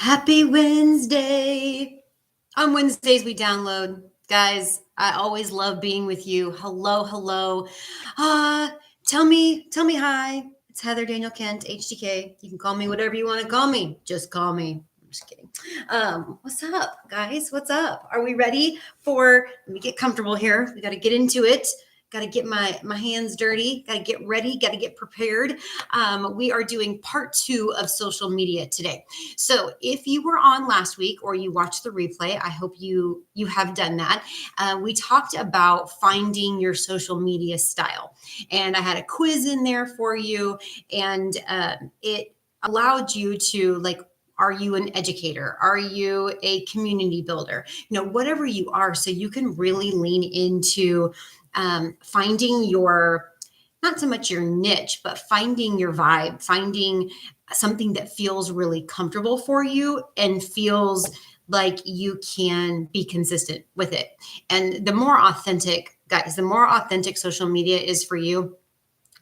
Happy Wednesday. On Wednesdays, we download. Guys, I always love being with you. Hello, hello. Uh, tell me hi. It's Heather Daniel Kent, HDK. You can call me whatever you want to call me. Just call me. I'm just kidding. What's up, guys? What's up? Are we ready for, let me get comfortable here. We got to get into it. Got to get my hands dirty. Got to get ready. Got to get prepared. We are doing part 2 of social media today. So if you were on last week or you watched the replay, I hope you have done that. We talked about finding your social media style, and I had a quiz in there for you, and it allowed you to are you an educator? Are you a community builder? Whatever you are, so you can really lean into finding your, not so much your niche, but finding your vibe, finding something that feels really comfortable for you and feels like you can be consistent with it. And the more authentic, guys, the more authentic social media is for you,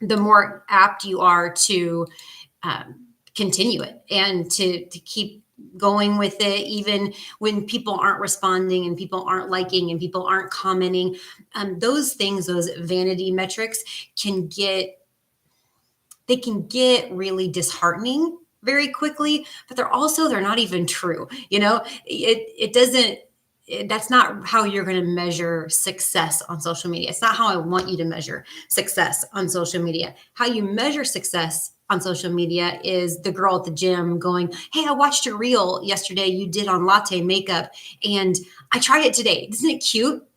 the more apt you are to continue it and to keep going with it, even when people aren't responding and people aren't liking and people aren't commenting. Those things, those vanity metrics can get really disheartening very quickly, but they're not even true. It doesn't, that's not how you're going to measure success on social media. It's not how I want you to measure success on social media. How you measure success on social media is the girl at the gym going, "Hey, I watched your reel yesterday you did on latte makeup and I tried it today. Isn't it cute?"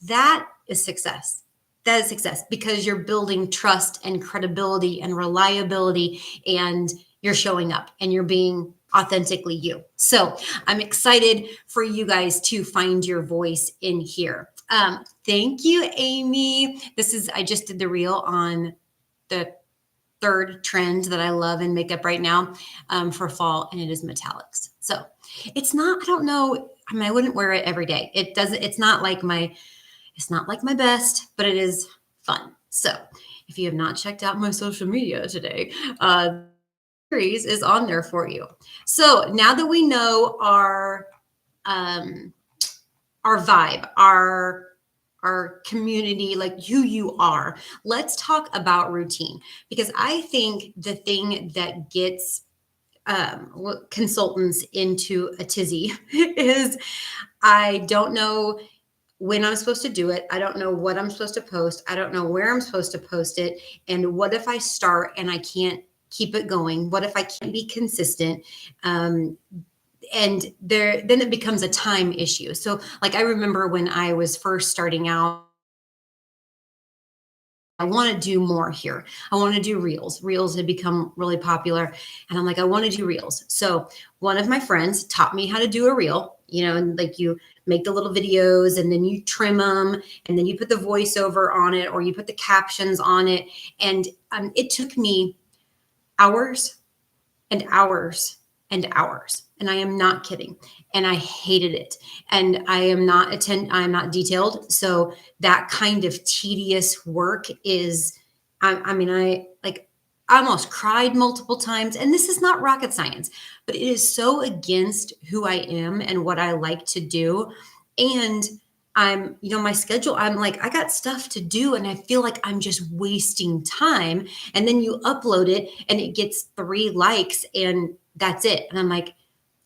That is success. That is success because you're building trust and credibility and reliability, and you're showing up and you're being authentically you. So I'm excited for you guys to find your voice in here. Thank you, Amy. I just did the reel on the third trend that I love in makeup right now for fall, and it is metallics. So it's not, I don't know. I mean, I wouldn't wear it every day. It's not like my best, but it is fun. So if you have not checked out my social media today, series is on there for you. So now that we know our vibe, our community, like who you are, let's talk about routine, because I think the thing that gets consultants into a tizzy is I don't know when I'm supposed to do it. I don't know what I'm supposed to post. I don't know where I'm supposed to post it. And what if I start and I can't keep it going? What if I can't be consistent? And then it becomes a time issue. So I remember when I was first starting out, I want to do more here. I want to do reels. Reels had become really popular. And I'm like, I want to do reels. So one of my friends taught me how to do a reel, and you make the little videos and then you trim them and then you put the voiceover on it or you put the captions on it. And it took me hours and hours and hours. And I am not kidding. And I hated it. And I am not detailed. So that kind of tedious work is, I almost cried multiple times. And this is not rocket science, but it is so against who I am and what I like to do. And my schedule, I'm like, I got stuff to do and I feel like I'm just wasting time. And then you upload it and it gets 3 likes and that's it. And I'm like,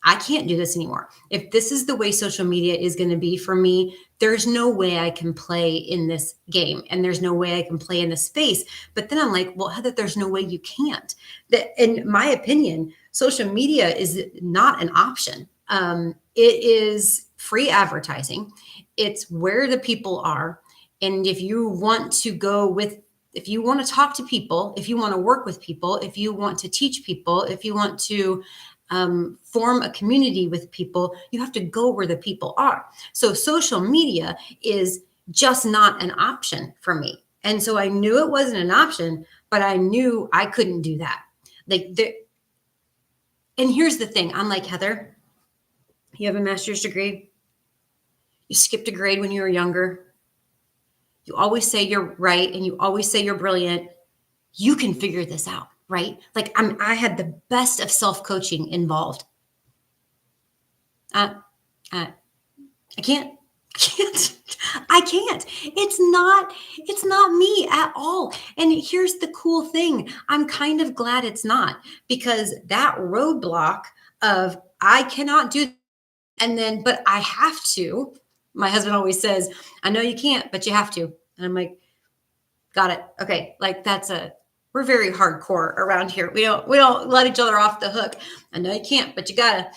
I can't do this anymore. If this is the way social media is going to be for me, there's no way I can play in this game and there's no way I can play in this space. But then I'm like, well, Heather, there's no way you can't. In my opinion, social media is not an option. It is free advertising. It's where the people are. And if you want to if you want to talk to people, if you want to work with people, if you want to teach people, if you want to form a community with people, you have to go where the people are. So social media is just not an option for me. And so I knew it wasn't an option, but I knew I couldn't do that. And here's the thing. I'm like, Heather, you have a master's degree. You skipped a grade when you were younger. You always say you're right and you always say you're brilliant. You can figure this out, right? I had the best of self-coaching involved. Uh, uh, I can't. I can't. I can't. It's not me at all. And here's the cool thing. I'm kind of glad it's not, because that roadblock of I cannot do, and then but I have to. My husband always says, "I know you can't, but you have to." And I'm like, "Got it. Okay." Like we're very hardcore around here. We don't let each other off the hook. I know you can't, but you gotta.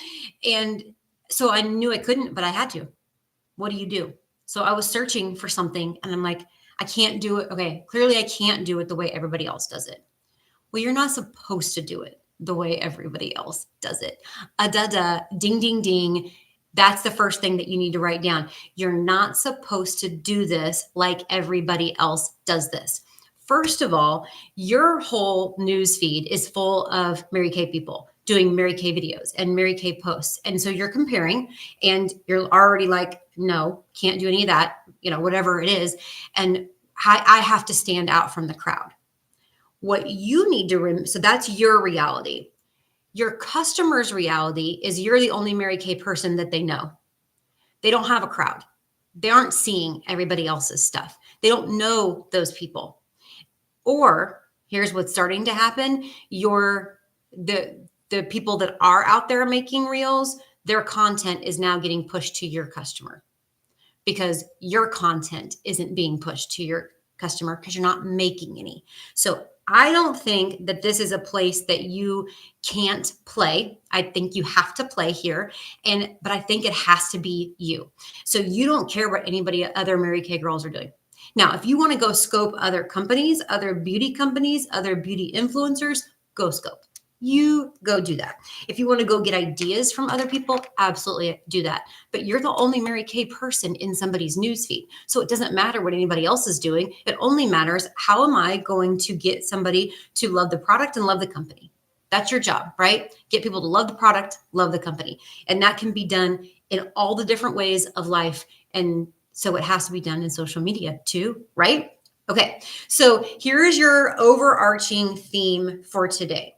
And so I knew I couldn't, but I had to. What do you do? So I was searching for something, and I'm like, I can't do it. Okay, clearly I can't do it the way everybody else does it. Well, you're not supposed to do it the way everybody else does it. Da da, ding ding ding. That's the first thing that you need to write down. You're not supposed to do this like everybody else does this. First of all, your whole news feed is full of Mary Kay people doing Mary Kay videos and Mary Kay posts. And so you're comparing, and you're already like, no, can't do any of that, whatever it is. And I have to stand out from the crowd. What you need to remember, so that's your reality. Your customer's reality is you're the only Mary Kay person that they know. They don't have a crowd. They aren't seeing everybody else's stuff. They don't know those people. Or here's what's starting to happen. The people that are out there making reels, their content is now getting pushed to your customer, because your content isn't being pushed to your customer because you're not making any. So I don't think that this is a place that you can't play. I think you have to play here. But I think it has to be you. So you don't care what anybody, other Mary Kay girls are doing. Now, if you want to go scope other companies, other beauty companies, other beauty influencers, go scope. You go do that. If you want to go get ideas from other people, absolutely do that. But you're the only Mary Kay person in somebody's newsfeed. So it doesn't matter what anybody else is doing. It only matters, how am I going to get somebody to love the product and love the company? That's your job, right? Get people to love the product, love the company. And that can be done in all the different ways of life. And so it has to be done in social media too, right? Okay, so here is your overarching theme for today.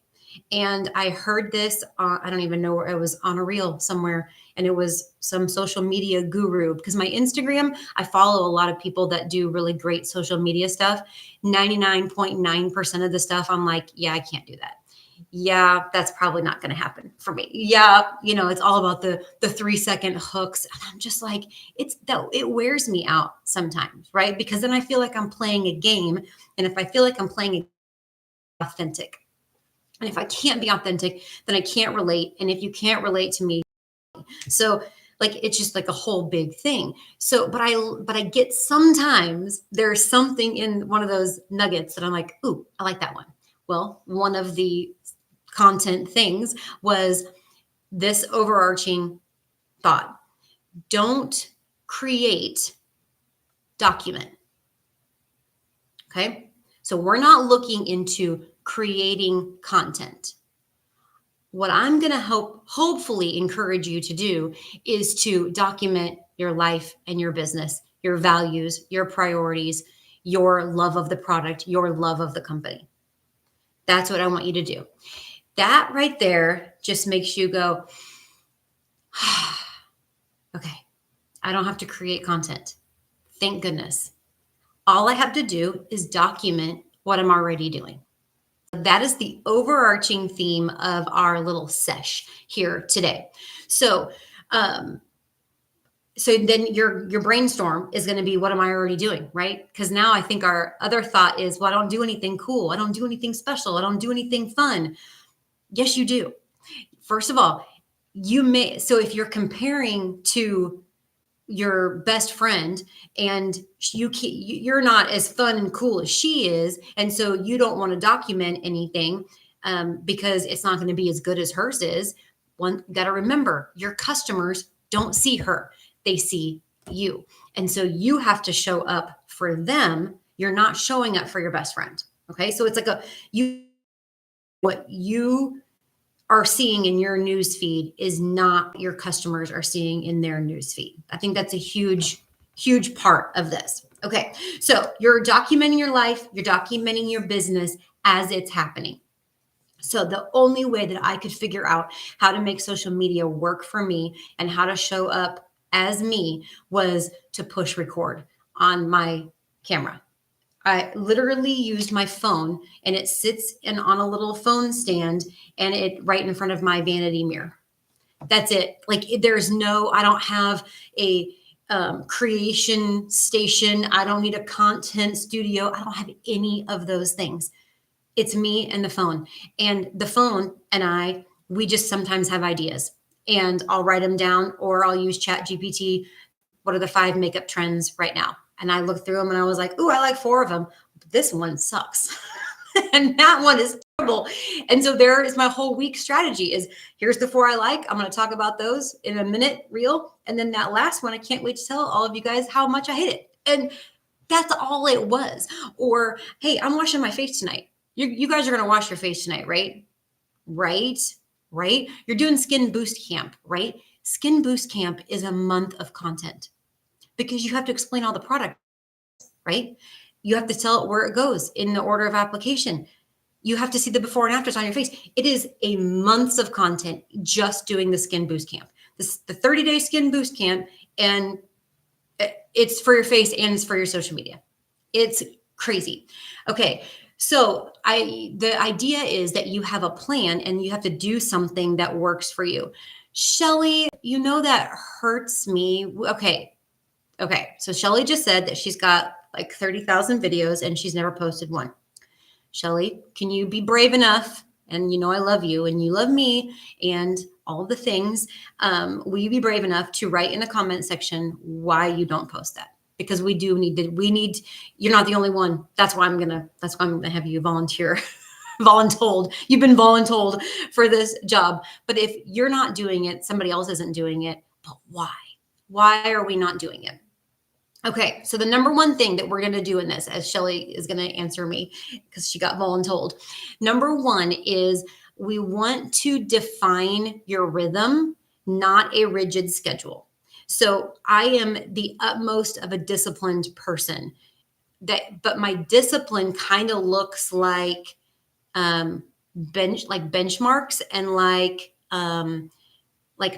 And I heard this, I don't even know where it was, on a reel somewhere. And it was some social media guru, because my Instagram, I follow a lot of people that do really great social media stuff. 99.9% of the stuff, I'm like, yeah, I can't do that. Yeah, that's probably not going to happen for me. Yeah, it's all about the 3-second hooks. And I'm just like, it wears me out sometimes, right? Because then I feel like I'm playing a game. And if I feel like I'm playing authentic, and if I can't be authentic, then I can't relate. And if you can't relate to me, so like, it's just like a whole big thing. So, but I get, sometimes there's something in one of those nuggets that I'm like, ooh, I like that one. Well, one of the content things was this overarching thought: don't create, document. Okay. So we're not looking into creating content. What I'm going to hopefully encourage you to do is to document your life and your business, your values, your priorities, your love of the product, your love of the company. That's what I want you to do. That right there just makes you go, okay, I don't have to create content. Thank goodness. All I have to do is document what I'm already doing. That is the overarching theme of our little sesh here today. So, so then your brainstorm is going to be, what am I already doing, right? Because now I think our other thought is, well, I don't do anything cool. I don't do anything special. I don't do anything fun. Yes, you do. First of all, so if you're comparing to your best friend, and you're not as fun and cool as she is, and so you don't want to document anything, because it's not going to be as good as hers is. Got to remember, your customers don't see her, they see you. And so you have to show up for them. You're not showing up for your best friend. Okay. So it's like what you are seeing in your news feed is not your customers are seeing in their news feed. I think that's a huge, huge part of this. Okay. So you're documenting your life, you're documenting your business as it's happening. So the only way that I could figure out how to make social media work for me and how to show up as me was to push record on my camera. I literally used my phone, and it sits on a little phone stand, and it right in front of my vanity mirror. That's it. Like there's no, I don't have a creation station. I don't need a content studio. I don't have any of those things. It's me and the phone. And the phone and we just sometimes have ideas, and I'll write them down, or I'll use Chat GPT. What are the 5 makeup trends right now? And I looked through them and I was like, ooh, I like 4 of them. But this one sucks. And that one is terrible. And so there is my whole week strategy is here's the 4 I like. I'm going to talk about those in a minute reel. And then that last one, I can't wait to tell all of you guys how much I hate it. And that's all it was. Or, hey, I'm washing my face tonight. You guys are going to wash your face tonight, right? Right? You're doing Skin Boost Camp, right? Skin Boost Camp is a month of content because you have to explain all the product, right? You have to tell it where it goes in the order of application. You have to see the before and afters on your face. It is a months of content just doing the Skin Boost Camp. This the 30-day Skin Boost Camp, and it's for your face and it's for your social media. It's crazy. Okay. So the idea is that you have a plan and you have to do something that works for you. Shelly, that hurts me. Okay. So Shelly just said that she's got like 30,000 videos and she's never posted one. Shelly, can you be brave enough? And I love you and you love me and all the things. Will you be brave enough to write in the comment section why you don't post that? Because we need, you're not the only one. That's why I'm going to have you volunteer, voluntold. You've been voluntold for this job. But if you're not doing it, somebody else isn't doing it. But why? Why are we not doing it? Okay, so the number one thing that we're going to do in this, as Shelly is going to answer me because she got voluntold. Number one is we want to define your rhythm, not a rigid schedule. So I am the utmost of a disciplined person, but my discipline kind of looks like benchmarks and like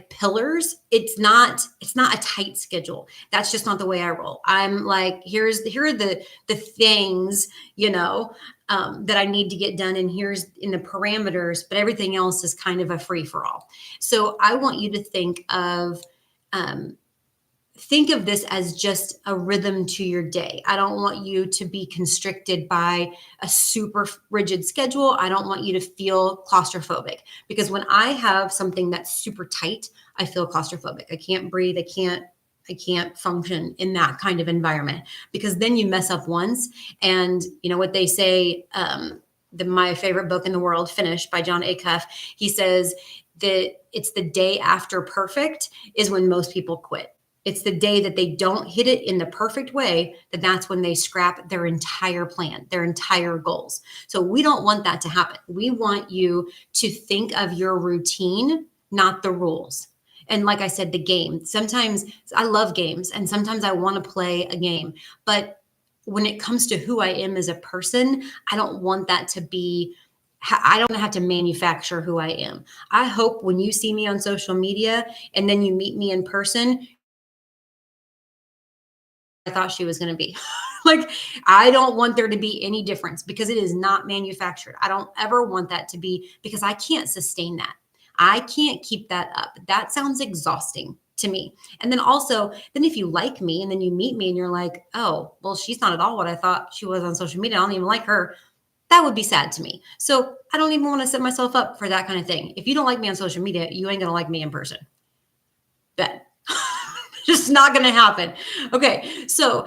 pillars. It's not a tight schedule. That's just not the way I roll. I'm like, here are the things, that I need to get done. And here's in the parameters, but everything else is kind of a free for all. So I want you to think of this as just a rhythm to your day. I don't want you to be constricted by a super rigid schedule. I don't want you to feel claustrophobic, because when I have something that's super tight, I feel claustrophobic. I can't breathe. I can't function in that kind of environment, because then you mess up once. And you know what they say, my favorite book in the world, Finish by John Acuff, he says that it's the day after perfect is when most people quit. It's the day that they don't hit it in the perfect way, that's when they scrap their entire plan, their entire goals. So we don't want that to happen. We want you to think of your routine, not the rules. And like I said, the game. Sometimes I love games and sometimes I want to play a game. But when it comes to who I am as a person, I don't want that to be, I don't have to manufacture who I am. I hope when you see me on social media and then you meet me in person, I thought she was going to be. Like, I don't want there to be any difference, because it is not manufactured. I don't ever want that to be, because I can't sustain that. I can't keep that up. That sounds exhausting to me. And then also, if you like me and then you meet me and you're like, oh, well, she's not at all what I thought she was on social media. I don't even like her. That would be sad to me. So I don't even want to set myself up for that kind of thing. If you don't like me on social media, you ain't going to like me in person. Bet. Just not going to happen. Okay. So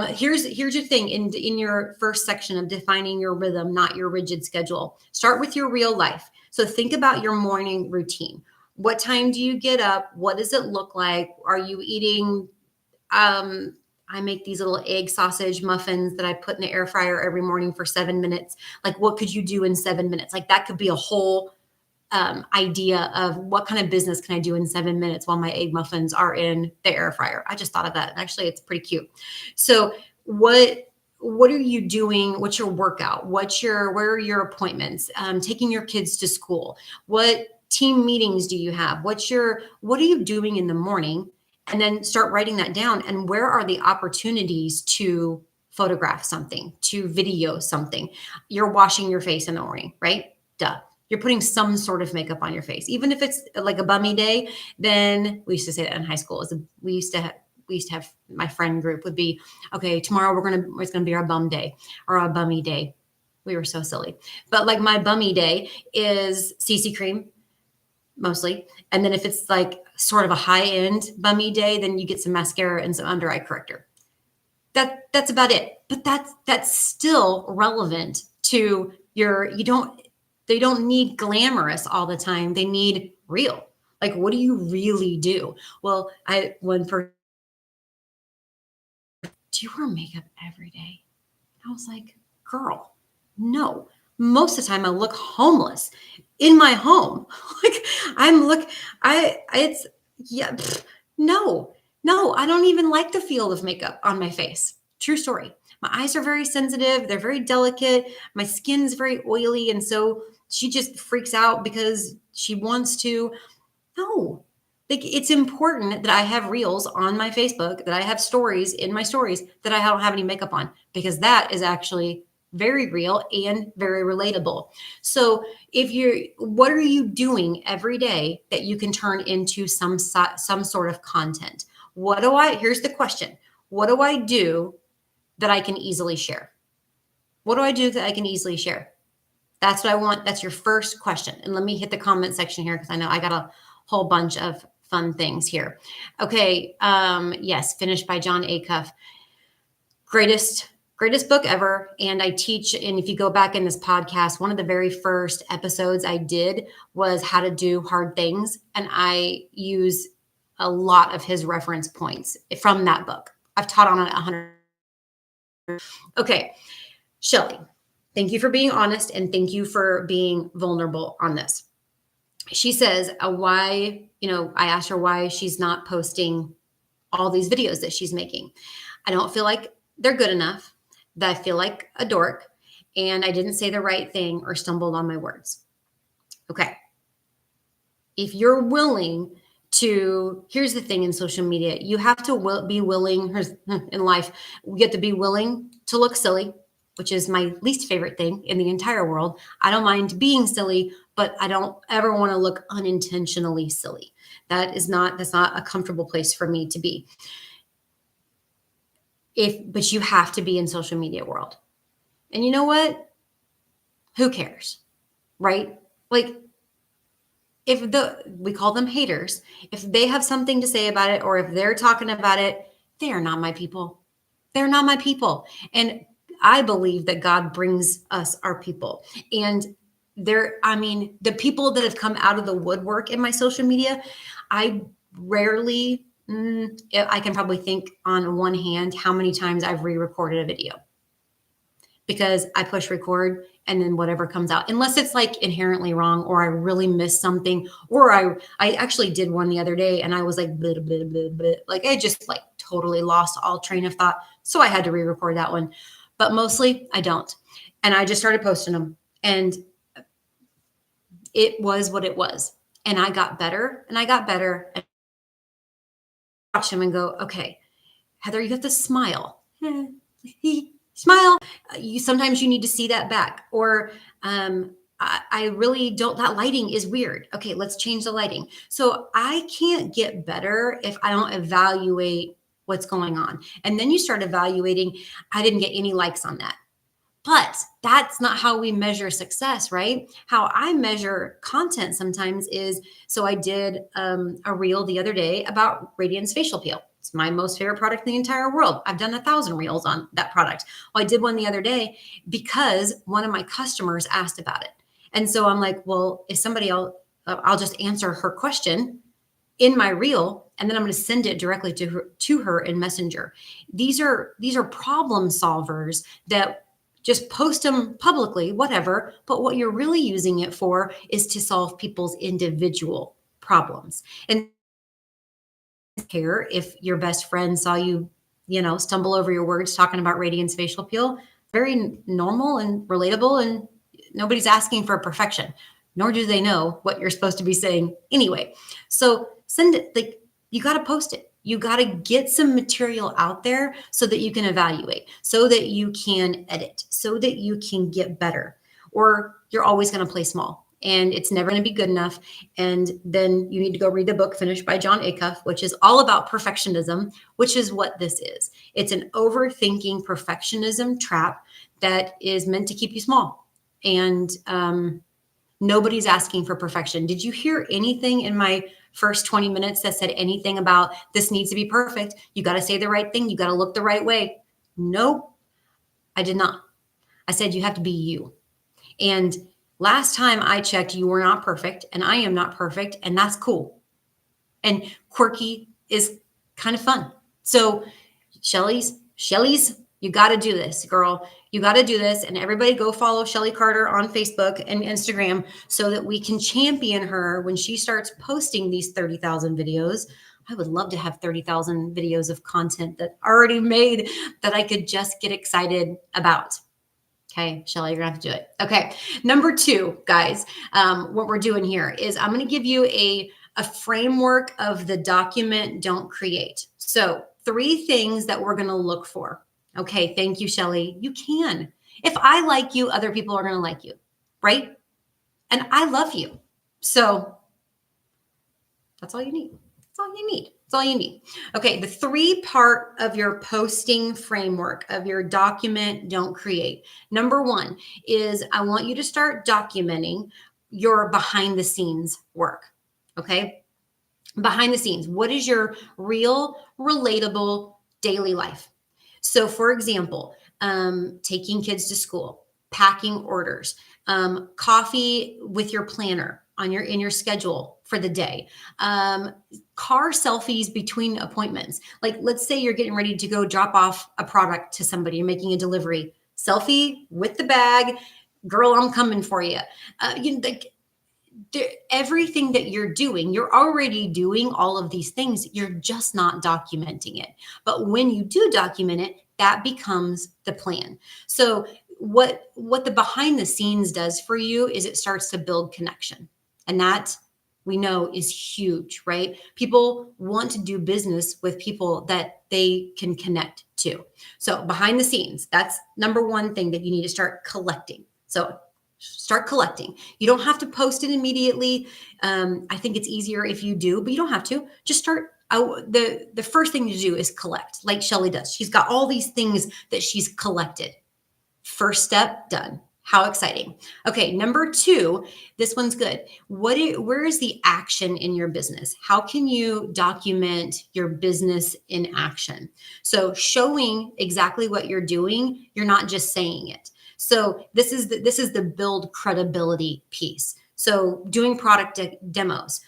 here's your thing in your first section of defining your rhythm, not your rigid schedule. Start with your real life. So think about your morning routine. What time do you get up? What does it look like? Are you eating? I make these little egg sausage muffins that I put in the air fryer every morning for 7 minutes. Like, what could you do in 7 minutes? Like, that could be a whole idea of what kind of business can I do in 7 minutes while my egg muffins are in the air fryer. I just thought of that. Actually, it's pretty cute. So what what are you doing? What's your workout? Where are your appointments? Taking your kids to school? What team meetings do you have? What are you doing in the morning? And then start writing that down. And where are the opportunities to photograph something, to video something? You're washing your face in the morning, right? Duh. You're putting some sort of makeup on your face, even if it's like a bummy day. Then we used to say that in high school. We used to have my friend group would be, okay, tomorrow it's gonna be our bum day or our bummy day. We were so silly. But like my bummy day is CC cream mostly. And then if it's like sort of a high end bummy day, then you get some mascara and some under eye corrector. That's about it. But that's still relevant to they don't need glamorous all the time. They need real. Like, what do you really do? Well, one person, do you wear makeup every day? I was like, girl, no. Most of the time I look homeless in my home. Like it's, yeah, no, I don't even like the feel of makeup on my face. True story. My eyes are very sensitive. They're very delicate. My skin's very oily. And so she just freaks out because she wants to. No, like it's important that I have reels on my Facebook, that I have stories in my stories that I don't have any makeup on, because that is actually very real and very relatable. So what are you doing every day that you can turn into some sort of content? Here's the question. What do I do that I can easily share? What do I do that I can easily share? That's what I want. That's your first question. And let me hit the comment section here because I know I got a whole bunch of fun things here. Okay. Yes. Finished by John Acuff. Greatest book ever. And I teach, and if you go back in this podcast, one of the very first episodes I did was how to do hard things. And I use a lot of his reference points from that book. I've taught on it 100. Okay. Shelly, thank you for being honest, and thank you for being vulnerable on this. She says, I asked her why she's not posting all these videos that she's making. I don't feel like they're good enough, that I feel like a dork, and I didn't say the right thing or stumbled on my words. Okay. If you're willing to, here's the thing in social media, you have to be willing in life. We have to be willing to look silly, which is my least favorite thing in the entire world. I don't mind being silly, but I don't ever want to look unintentionally silly. That's not a comfortable place for me to be. But you have to be in social media world. And you know what? Who cares? Right? Like, we call them haters, if they have something to say about it, or if they're talking about it, they are not my people. They're not my people. And I believe that God brings us our people. And the people that have come out of the woodwork in my social media, I rarely, I can probably think on one hand how many times I've re-recorded a video, because I push record and then whatever comes out, unless it's like inherently wrong or I really missed something, or I actually did one the other day and I was like, blah, blah, blah, blah. Like I just like totally lost all train of thought. So I had to re-record that one, but mostly I don't. And I just started posting them, and it was what it was. And I got better and I got better, and watch them and go, okay, Heather, you have to smile. Smile. Sometimes you need to see that back. Or I really don't, that lighting is weird. Okay, let's change the lighting. So I can't get better if I don't evaluate what's going on. And then you start evaluating, I didn't get any likes on that. But that's not how we measure success, right? How I measure content sometimes is, so I did a reel the other day about Radiance Facial Peel. It's my most favorite product in the entire world. I've done 1,000 reels on that product. Well, I did one the other day because one of my customers asked about it. And so I'm like, well, if somebody else, I'll just answer her question in my reel, and then I'm going to send it directly to her in Messenger. These are problem solvers that just post them publicly, whatever. But what you're really using it for is to solve people's individual problems. And care if your best friend saw you stumble over your words talking about radiance facial peel. Very normal and relatable, and nobody's asking for perfection, nor do they know what you're supposed to be saying anyway. So send it, like, you got to post it. You got to get some material out there so that you can evaluate, so that you can edit, so that you can get better. Or you're always going to play small and it's never going to be good enough. And then you need to go read the book finished by John Acuff, which is all about perfectionism, which is what this is. It's an overthinking perfectionism trap that is meant to keep you small. And nobody's asking for perfection. Did you hear anything in my first 20 minutes that said anything about this needs to be perfect? You got to say the right thing. You got to look the right way. Nope, I did not. I said you have to be you. And last time I checked, you were not perfect, and I am not perfect, and that's cool. And quirky is kind of fun. So Shelly's, you got to do this, girl. You got to do this. And everybody go follow Shelly Carter on Facebook and Instagram so that we can champion her when she starts posting these 30,000 videos. I would love to have 30,000 videos of content that already made that I could just get excited about. Okay, Shelly, you're gonna have to do it. Okay, number 2, guys, what we're doing here is I'm gonna give you a framework of the document, don't create. So 3 things that we're gonna look for. Okay, thank you, Shelly. You can. If I like you, other people are gonna like you, right? And I love you. So that's all you need. That's all you need. That's all you need. Okay, the 3-part of your posting framework of your document, don't create. Number 1 is I want you to start documenting your behind the scenes work. Okay, behind the scenes. What is your real, relatable daily life? So, for example, taking kids to school, packing orders, coffee with your planner in your schedule for the day, car selfies between appointments. Like, let's say you're getting ready to go drop off a product to somebody, you're making a delivery, selfie with the bag, girl, I'm coming for you. Everything that you're doing, you're already doing all of these things. You're just not documenting it. But when you do document it, that becomes the plan. So what the behind the scenes does for you is it starts to build connection. And that we know is huge, right? People want to do business with people that they can connect to. So behind the scenes, that's number 1 thing that you need to start collecting. So start collecting. You don't have to post it immediately. I think it's easier if you do, but you don't have to. Just start. The first thing to do is collect, like Shelly does. She's got all these things that she's collected. First step done. How exciting. Okay, number 2, this one's good. Where is the action in your business? How can you document your business in action? So showing exactly what you're doing, you're not just saying it. So this is the build credibility piece. So doing product demos,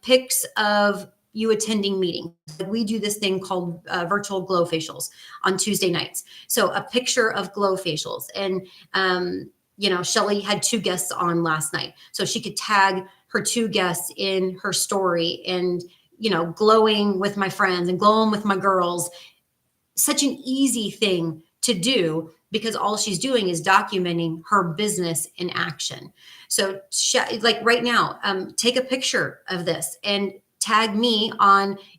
pics of you attending meetings. We do this thing called virtual glow facials on Tuesday nights. So a picture of glow facials. And, Shelly had 2 guests on last night. So she could tag her 2 guests in her story and, glowing with my friends and glowing with my girls. Such an easy thing to do because all she's doing is documenting her business in action. So like right now, take a picture of this and tag me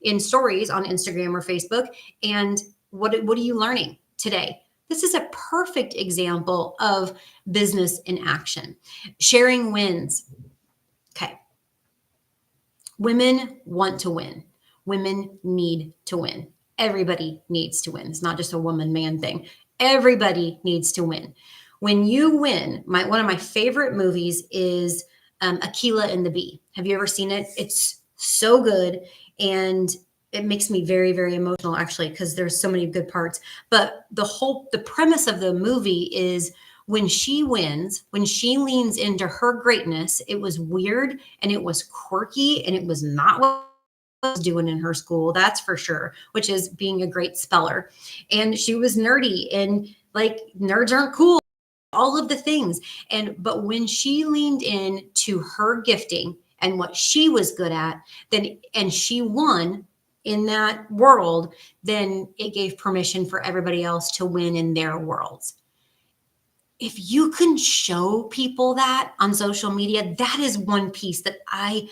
in stories on Instagram or Facebook. And what are you learning today? This is a perfect example of business in action. Sharing wins. Okay. Women want to win. Women need to win. Everybody needs to win. It's not just a woman-man thing. Everybody needs to win. When you win, one of my favorite movies is Akeelah and the Bee. Have you ever seen it? It's so good, and it makes me very, very emotional, actually, because there's so many good parts. But the premise of the movie is when she wins, when she leans into her greatness, it was weird and it was quirky and it was not what I was doing in her school, that's for sure, which is being a great speller. And she was nerdy, and like, nerds aren't cool, all of the things. But when she leaned in to her gifting and what she was good at, and she won, in that world, then it gave permission for everybody else to win in their worlds. If you can show people that on social media, that is one piece that I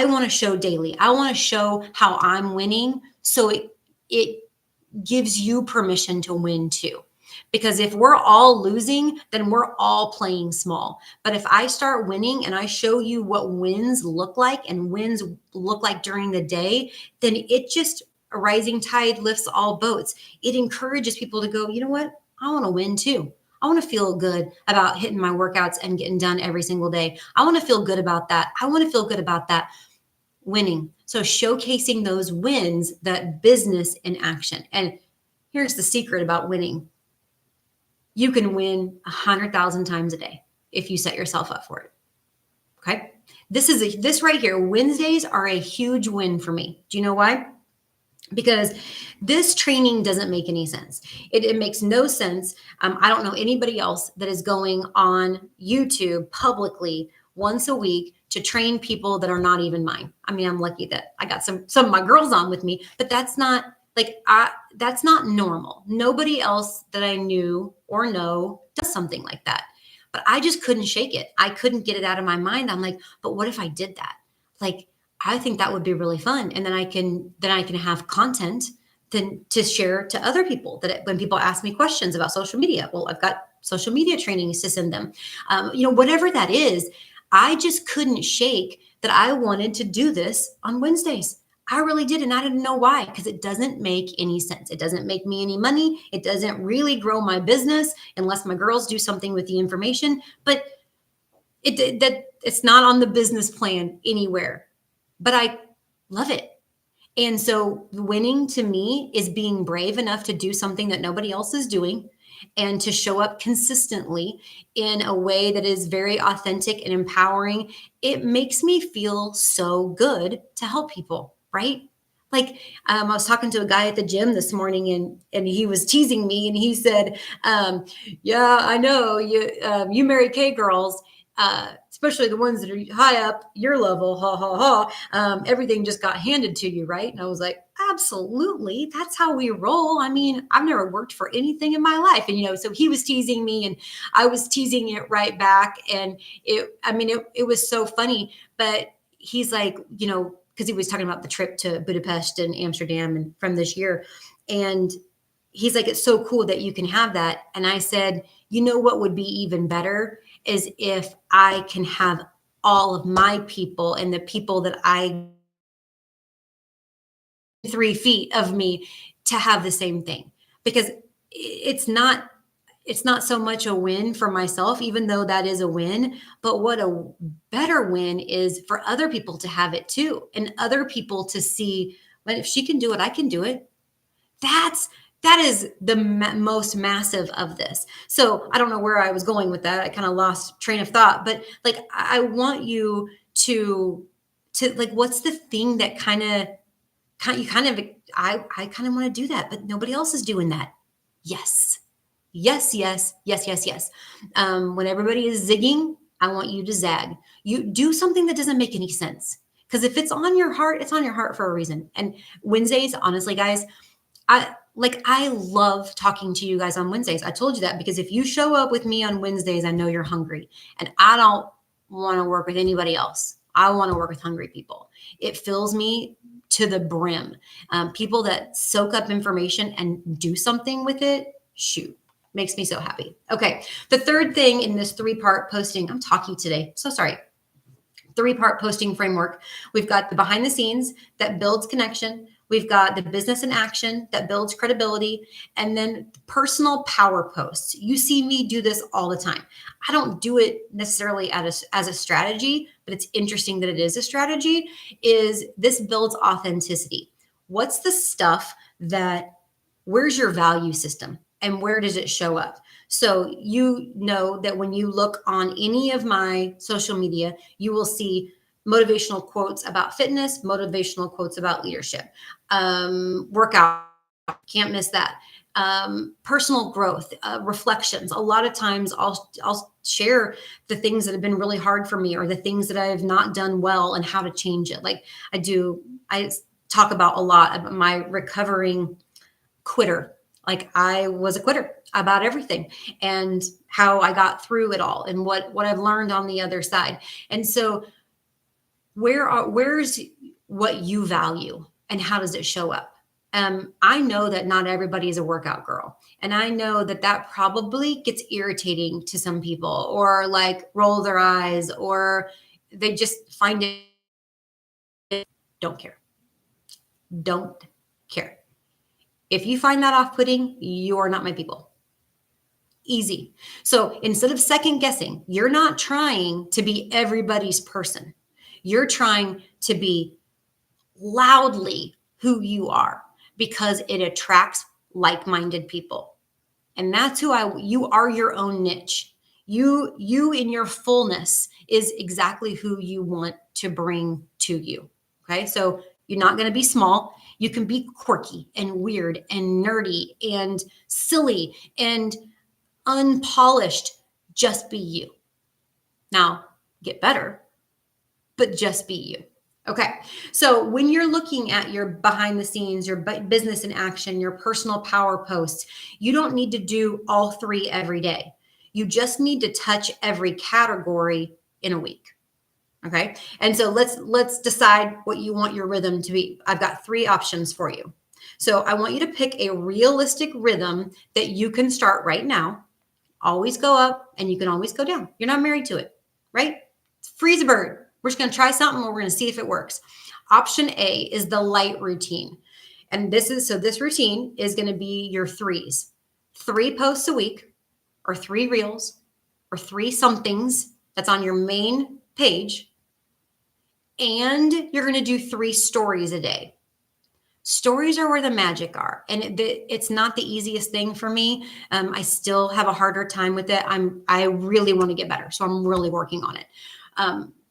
want to show daily. I want to show how I'm winning, so it gives you permission to win too. Because if we're all losing, then we're all playing small. But if I start winning and I show you what wins look like and wins look like during the day, then it just, a rising tide lifts all boats. It encourages people to go, you know what? I want to win too. I want to feel good about hitting my workouts and getting done every single day. I want to feel good about that. I want to feel good about that. Winning. So showcasing those wins, that business in action. And here's the secret about winning. You can win 100,000 times a day if you set yourself up for it. Okay. This right here, Wednesdays are a huge win for me. Do you know why? Because this training doesn't make any sense. It makes no sense. I don't know anybody else that is going on YouTube publicly once a week to train people that are not even mine. I mean, I'm lucky that I got some of my girls on with me, but that's not that's not normal. Nobody else that I knew or know does something like that. But I just couldn't shake it. I couldn't get it out of my mind. I'm like, but what if I did that? Like, I think that would be really fun. And then I can have content then to share to other people, that when people ask me questions about social media, well, I've got social media trainings to send them. Whatever that is, I just couldn't shake that I wanted to do this on Wednesdays. I really did. And I didn't know why, because it doesn't make any sense. It doesn't make me any money. It doesn't really grow my business unless my girls do something with the information. But it's not on the business plan anywhere. But I love it. And so winning to me is being brave enough to do something that nobody else is doing, and to show up consistently in a way that is very authentic and empowering. It makes me feel so good to help people, right? Like, I was talking to a guy at the gym this morning, and he was teasing me, and he said, yeah, I know you Mary Kay girls, especially the ones that are high up your level, ha ha ha. Everything just got handed to you, right? And I was like, absolutely, that's how we roll. I mean, I've never worked for anything in my life, and so he was teasing me, and I was teasing it right back, and it was so funny. But he's like, because he was talking about the trip to Budapest and Amsterdam and from this year, and he's like, it's so cool that you can have that. And I said, what would be even better is if I can have all of my people and the people that I 3 feet of me to have the same thing, because it's not so much a win for myself, even though that is a win, but what a better win is for other people to have it too. And other people to see, well, if she can do it, I can do it. That is the most massive of this. So I don't know where I was going with that. I kind of lost train of thought, but like, I want you to like, what's the thing that I kind of want to do that, but nobody else is doing that. Yes. Yes, yes, yes, yes, yes. When everybody is zigging, I want you to zag. You do something that doesn't make any sense. Because if it's on your heart, it's on your heart for a reason. And Wednesdays, honestly, guys, I love talking to you guys on Wednesdays. I told you that because if you show up with me on Wednesdays, I know you're hungry, and I don't want to work with anybody else. I want to work with hungry people. It fills me to the brim. People that soak up information and do something with it, shoot, makes me so happy. Okay. The third thing in this 3-part posting, I'm talking today, so sorry. 3-part posting framework. We've got the behind the scenes that builds connection. We've got the business in action that builds credibility, and then personal power posts. You see me do this all the time. I don't do it necessarily as a strategy, but it's interesting that it is a strategy. Is this builds authenticity? What's the stuff where's your value system and where does it show up? So you know that when you look on any of my social media, you will see motivational quotes about fitness, motivational quotes about leadership, workout, can't miss that. Personal growth, reflections. A lot of times I'll share the things that have been really hard for me, or the things that I have not done well and how to change it. Like I talk about a lot about my recovering quitter. Like I was a quitter about everything and how I got through it all and what I've learned on the other side. And so where's what you value and how does it show up? I know that not everybody is a workout girl. And I know that that probably gets irritating to some people or like roll their eyes or they just find it, don't care. Don't care. If you find that off putting, you are not my people. Easy. So instead of second guessing, you're not trying to be everybody's person. You're trying to be loudly who you are because it attracts like-minded people. And that's you are your own niche. You in your fullness is exactly who you want to bring to you. Okay. So you're not going to be small. You can be quirky and weird and nerdy and silly and unpolished. Just be you. Now get better, but just be you. Okay. So when you're looking at your behind the scenes, your business in action, your personal power posts, you don't need to do all three every day. You just need to touch every category in a week. Okay. And so let's decide what you want your rhythm to be. I've got three options for you. So I want you to pick a realistic rhythm that you can start right now. Always go up and you can always go down. You're not married to it, right? Freeze a bird. We're just going to try something and we're going to see if it works. Option A is the light routine. And this routine is going to be your threes. 3 posts a week or 3 reels or 3 somethings that's on your main page. And you're going to do 3 stories a day. Stories are where the magic are. And it's not the easiest thing for me. I still have a harder time with it. I really want to get better. So I'm really working on it.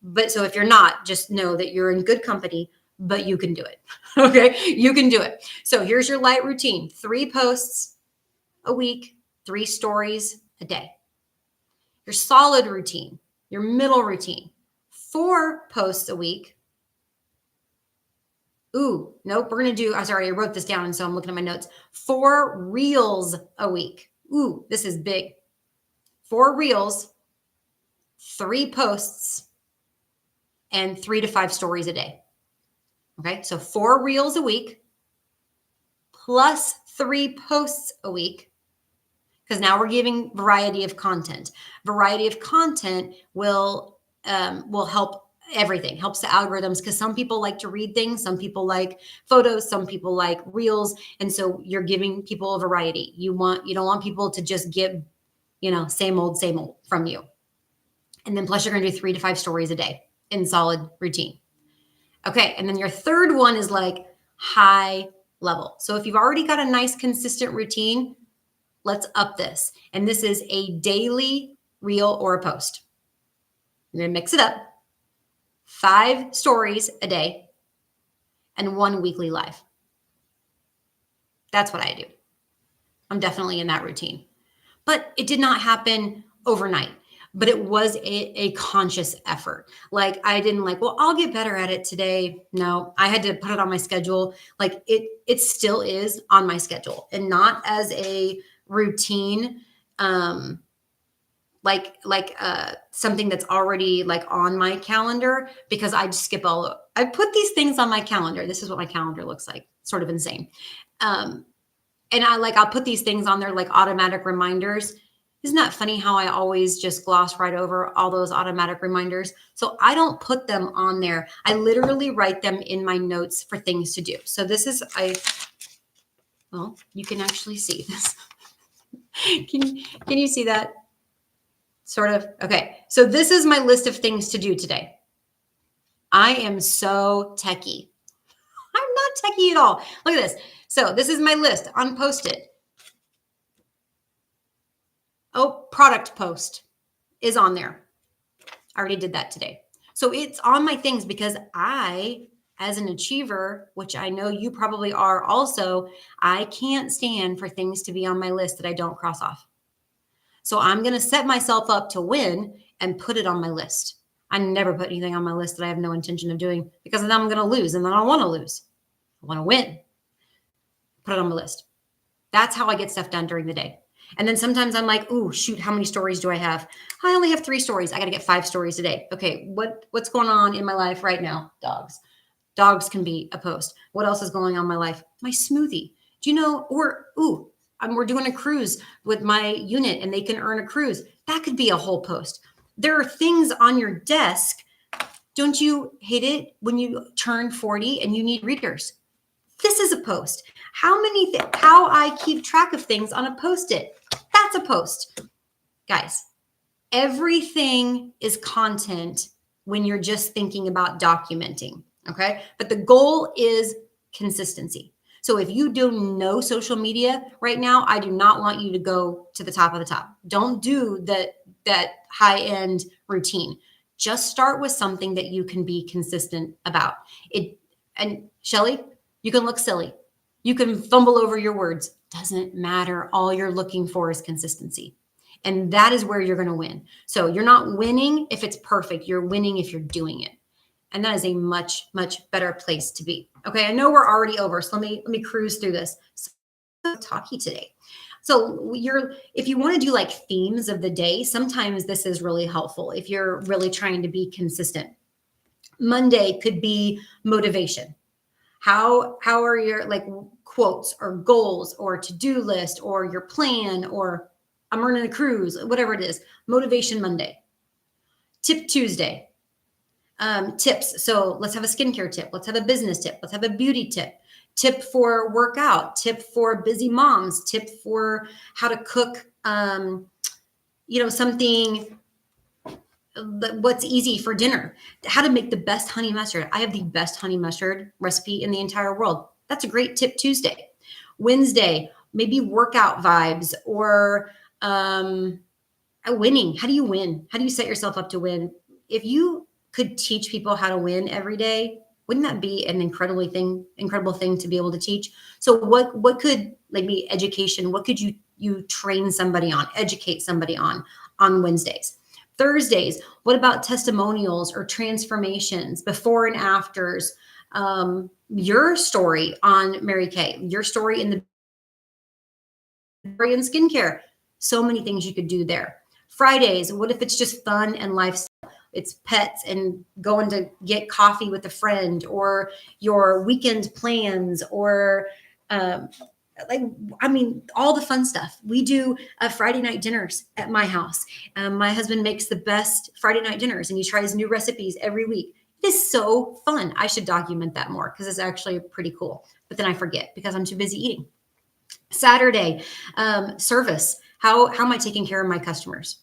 But so if you're not, just know that you're in good company, but you can do it. Okay. You can do it. So here's your light routine: 3 posts a week, 3 stories a day. Your solid routine, your middle routine, 4 posts a week. Ooh, nope. We're going to do, I'm sorry, I wrote this down. And so I'm looking at my notes. 4 reels a week. Ooh, this is big. 4 reels, 3 posts, and 3 to 5 stories a day. Okay. So 4 reels a week plus 3 posts a week. Because now we're giving variety of content. Variety of content will help everything, helps the algorithms, because some people like to read things, some people like photos, some people like reels. And so you're giving people a variety. You don't want people to just get, same old from you. And then plus you're going to do 3 to 5 stories a day in solid routine. Okay. And then your third one is like high level. So if you've already got a nice consistent routine, let's up this. And this is a daily reel or a post. You're going to mix it up. 5 stories a day and 1 weekly live. That's what I do. I'm definitely in that routine. But it did not happen overnight. But it was a conscious effort. Like I didn't well, I'll get better at it today. No, I had to put it on my schedule. Like it still is on my schedule, and not as a routine, something that's already like on my calendar, because I just skip I put these things on my calendar. This is what my calendar looks like. Sort of insane. And I'll put these things on there like automatic reminders. Isn't that funny how I always just gloss right over all those automatic reminders? So I don't put them on there. I literally write them in my notes for things to do. So this is, well, you can actually see this. Can you see that? Sort of. Okay. So this is my list of things to do today. I am so techie. I'm not techie at all. Look at this. So this is my list on Post-it. Oh, product post is on there. I already did that today. So it's on my things because I, as an achiever, which I know you probably are also, I can't stand for things to be on my list that I don't cross off. So I'm going to set myself up to win and put it on my list. I never put anything on my list that I have no intention of doing, because then I'm going to lose and then I don't want to lose. I want to win. Put it on my list. That's how I get stuff done during the day. And then sometimes I'm like, ooh, shoot, how many stories do I have? I only have 3 stories. I got to get 5 stories a day. Okay, what's going on in my life right now? Dogs. Dogs can be a post. What else is going on in my life? My smoothie. Do you know? Or ooh, we're doing a cruise with my unit, and they can earn a cruise. That could be a whole post. There are things on your desk. Don't you hate it when you turn 40 and you need readers? This is a post. How I keep track of things on a Post-it. That's a post. Guys, everything is content when you're just thinking about documenting, okay? But the goal is consistency. So if you do no social media right now, I do not want you to go to the top of the top. Don't do that high-end routine. Just start with something that you can be consistent about. And Shelly, you can look silly. You can fumble over your words. Doesn't matter. All you're looking for is consistency. And that is where you're going to win. So you're not winning if it's perfect. You're winning if you're doing it. And that is a much, much better place to be. Okay. I know we're already over. So let me cruise through this. So talky today. So if you want to do like themes of the day, sometimes this is really helpful if you're really trying to be consistent. Monday could be motivation. How are your like quotes or goals or to-do list or your plan or I'm running a cruise, whatever it is, Motivation Monday. Tip Tuesday, tips. So let's have a skincare tip. Let's have a business tip. Let's have a beauty tip. Tip for workout, tip for busy moms, tip for how to cook, something what's easy for dinner, how to make the best honey mustard. I have the best honey mustard recipe in the entire world. That's a great tip Tuesday. Wednesday, maybe workout vibes or winning. How do you win? How do you set yourself up to win? If you could teach people how to win every day, wouldn't that be an incredible thing to be able to teach? So what could like be education? What could you train somebody on, educate somebody on Wednesdays? Thursdays, what about testimonials or transformations, before and afters? Your story on Mary Kay, your story in skincare. So many things you could do there. Fridays, what if it's just fun and lifestyle? It's pets and going to get coffee with a friend, or your weekend plans, or all the fun stuff. We do Friday night dinners at my house. My husband makes the best Friday night dinners, and he tries new recipes every week. It is so fun. I should document that more because it's actually pretty cool. But then I forget because I'm too busy eating. Saturday, service. How am I taking care of my customers?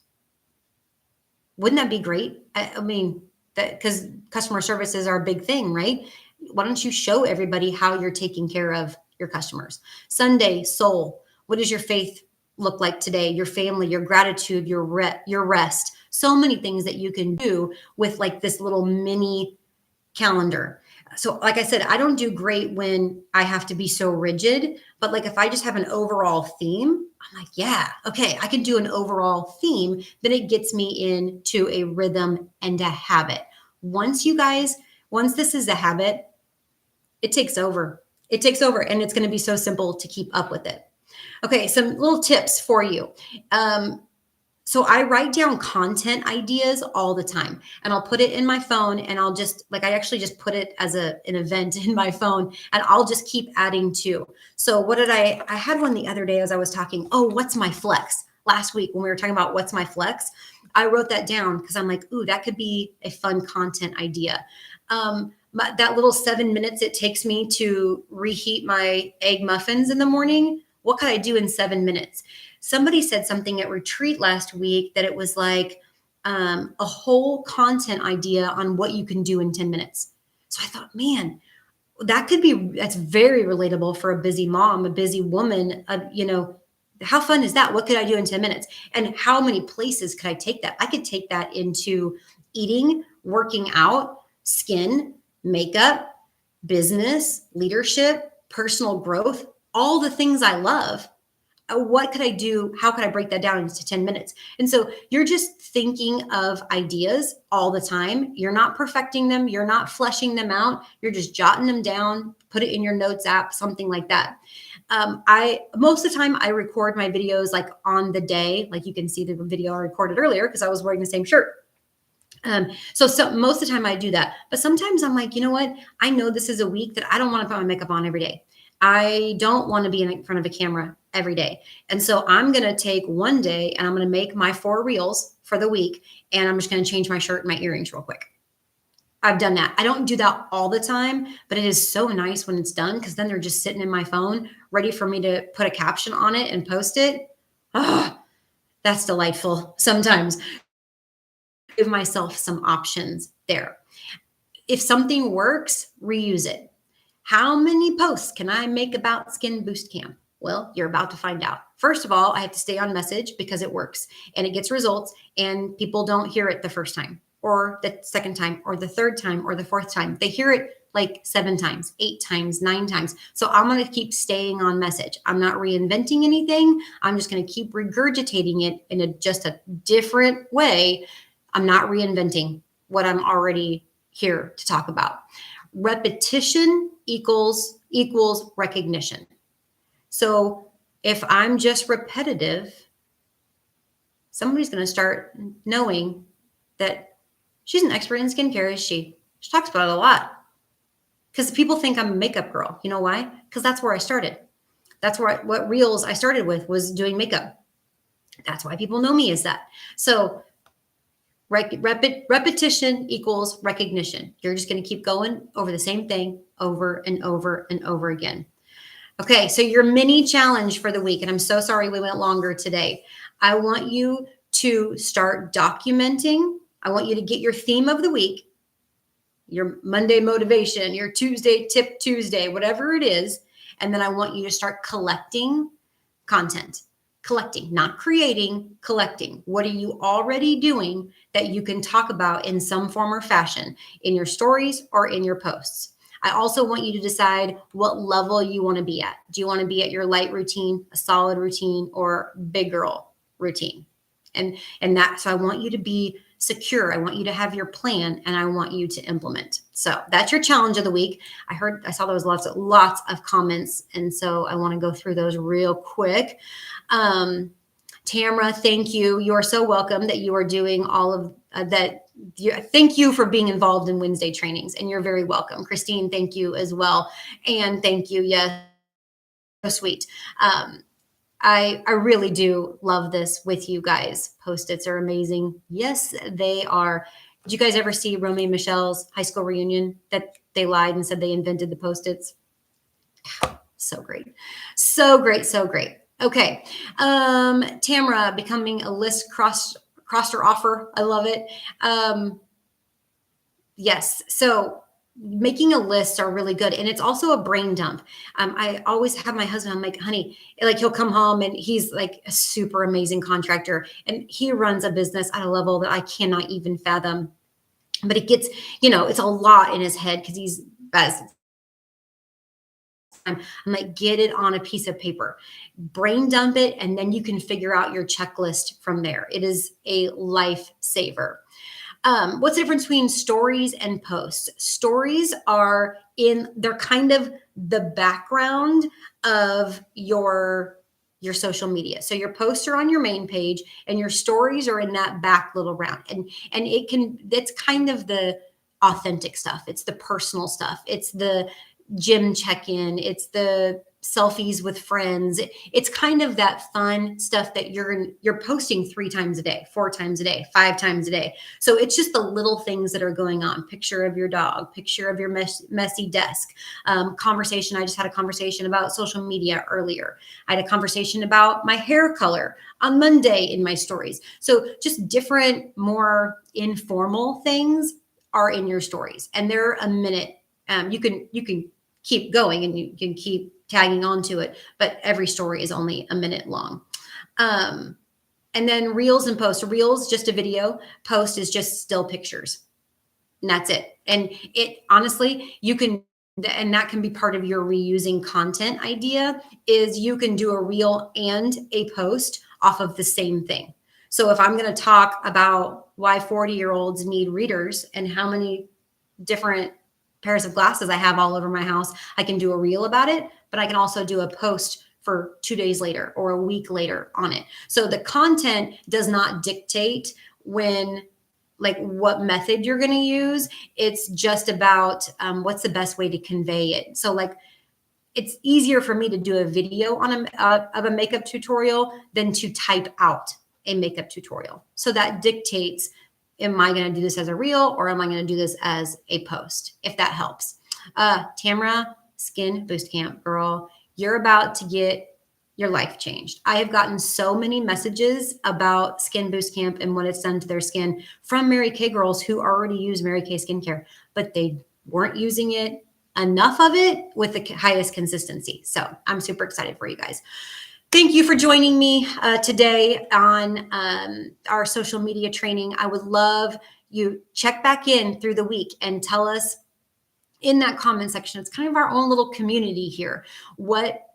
Wouldn't that be great? I mean, because customer service is our big thing, right? Why don't you show everybody how you're taking care of your customers? Sunday, soul. What does your faith look like today? Your family, your gratitude, your rest. So many things that you can do with like this little mini calendar. So like I said, I don't do great when I have to be so rigid, but like if I just have an overall theme, I'm like, yeah, okay, I can do an overall theme. Then it gets me into a rhythm and a habit. Once this is a habit, it takes over. It takes over, and it's going to be so simple to keep up with it. Okay, some little tips for you. So I write down content ideas all the time, and I'll put it in my phone, and I actually just put it as an event in my phone, and I'll just keep adding to. So I had one the other day as I was talking, what's my flex? Last week when we were talking about what's my flex, I wrote that down because I'm like, ooh, that could be a fun content idea. That little 7 minutes it takes me to reheat my egg muffins in the morning, what could I do in 7 minutes? Somebody said something at retreat last week that it was like a whole content idea on what you can do in 10 minutes. So I thought, man, that's very relatable for a busy mom, a busy woman. How fun is that? What could I do in 10 minutes? And how many places could I take that? I could take that into eating, working out, skin, makeup, business, leadership, personal growth, all the things I love. what could I do? How could I break that down into 10 minutes? And so you're just thinking of ideas all the time. You're not perfecting them. You're not fleshing them out. You're just jotting them down, put it in your notes app, something like that. Most of the time I record my videos like on the day, like you can see the video I recorded earlier because I was wearing the same shirt. So most of the time I do that, but sometimes I'm like, you know what? I know this is a week that I don't want to put my makeup on every day. I don't want to be in front of a camera every day. And so I'm going to take one day and I'm going to make my 4 reels for the week. And I'm just going to change my shirt and my earrings real quick. I've done that. I don't do that all the time, but it is so nice when it's done because then they're just sitting in my phone ready for me to put a caption on it and post it. Oh, that's delightful sometimes. Give myself some options there. If something works, reuse it. How many posts can I make about Skin Boost Camp? Well, you're about to find out. First of all, I have to stay on message because it works and it gets results and people don't hear it the first time or the second time or the third time or the fourth time. They hear it like 7 times, 8 times, 9 times. So I'm going to keep staying on message. I'm not reinventing anything. I'm just going to keep regurgitating it in just a different way. I'm not reinventing what I'm already here to talk about. Repetition equals recognition. So if I'm just repetitive, somebody's going to start knowing that she's an expert in skincare, is she? She talks about it a lot. Because people think I'm a makeup girl. You know why? Because that's where I started. That's what reels I started with was doing makeup. That's why people know me as that. So repetition equals recognition. You're just going to keep going over the same thing over and over and over again. Okay, so your mini challenge for the week, and I'm so sorry we went longer today. I want you to start documenting. I want you to get your theme of the week, your Monday motivation, your Tuesday tip Tuesday, whatever it is. And then I want you to start collecting content. Collecting, not creating, collecting. What are you already doing that you can talk about in some form or fashion in your stories or in your posts? I also want you to decide what level you want to be at. Do you want to be at your light routine, a solid routine, or big girl routine? So I want you to be secure. I want you to have your plan and I want you to implement. So that's your challenge of the week. I saw there was lots of comments. And so I want to go through those real quick. Tamara, thank you. You are so welcome that you are doing all of that. Thank you for being involved in Wednesday trainings and you're very welcome. Christine, thank you as well. And thank you. Yes. So sweet. I really do love this with you guys. Post-its are amazing. Yes, they are. Did you guys ever see Romy and Michelle's high school reunion that they lied and said they invented the Post-its? So great. So great. So great. Okay. Tamara, becoming a list crosser offer. I love it. Yes. So making a list are really good. And it's also a brain dump. I always have my husband, I'm like, honey, like he'll come home and he's like a super amazing contractor and he runs a business at a level that I cannot even fathom. But it gets, it's a lot in his head because he's best. I'm like, get it on a piece of paper, brain dump it, and then you can figure out your checklist from there. It is a lifesaver. What's the difference between stories and posts? Stories they're kind of the background of your social media. So your posts are on your main page and your stories are in that back little round. And that's kind of the authentic stuff. It's the personal stuff. It's the gym check-in. It's the selfies with friends. It's kind of that fun stuff that you're posting 3 times a day, 4 times a day, 5 times a day. So it's just the little things that are going on. Picture of your dog, picture of your messy desk, conversation. I just had a conversation about social media earlier. I had a conversation about my hair color on Monday in my stories. So just different, more informal things are in your stories and they're a minute. You can keep going and you can keep tagging onto it, but every story is only a minute long. And then reels and posts. Reels, just a video. Post is just still pictures. And that's it. And it honestly, you can and that can be part of your reusing content idea, is you can do a reel and a post off of the same thing. So if I'm going to talk about why 40-year-olds need readers and how many different pairs of glasses I have all over my house, I can do a reel about it, but I can also do a post for 2 days later or a week later on it. So the content does not dictate when, like, what method you're going to use. It's just about what's the best way to convey it. So like, it's easier for me to do a video on of a makeup tutorial than to type out a makeup tutorial. So that dictates, am I going to do this as a reel or am I going to do this as a post, if that helps. Tamara, Skin Boost Camp girl, you're about to get your life changed. I have gotten so many messages about Skin Boost Camp and what it's done to their skin from Mary Kay girls who already use Mary Kay skincare, but they weren't using it enough of it with the highest consistency. So I'm super excited for you guys. Thank you for joining me today on our social media training. I would love you check back in through the week and tell us in that comment section. It's kind of our own little community here. What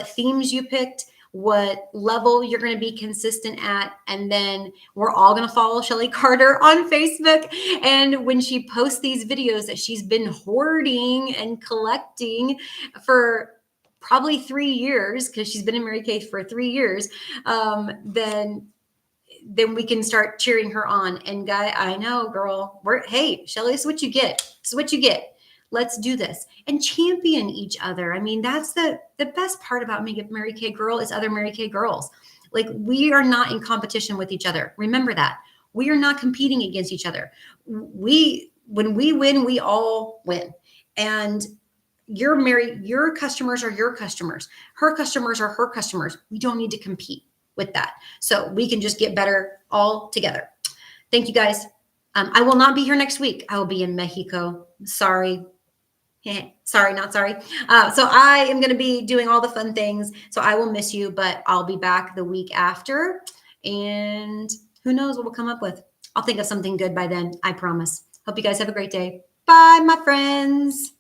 themes you picked, what level you're going to be consistent at. And then we're all going to follow Shelly Carter on Facebook. And when she posts these videos that she's been hoarding and collecting for probably 3 years, because she's been in Mary Kay for 3 years, then we can start cheering her on. And guy, I know, girl, hey, Shelly, this is what you get. This is what you get. Let's do this and champion each other. I mean, that's the best part about Mary Kay Girl is other Mary Kay girls. Like, we are not in competition with each other. Remember that. We are not competing against each other. When we win, we all win. And your customers are your customers. Her customers are her customers. We don't need to compete with that. So we can just get better all together. Thank you, guys. I will not be here next week. I will be in Mexico. Sorry. Sorry, not sorry. So I am going to be doing all the fun things. So I will miss you, but I'll be back the week after. And who knows what we'll come up with. I'll think of something good by then. I promise. Hope you guys have a great day. Bye, my friends.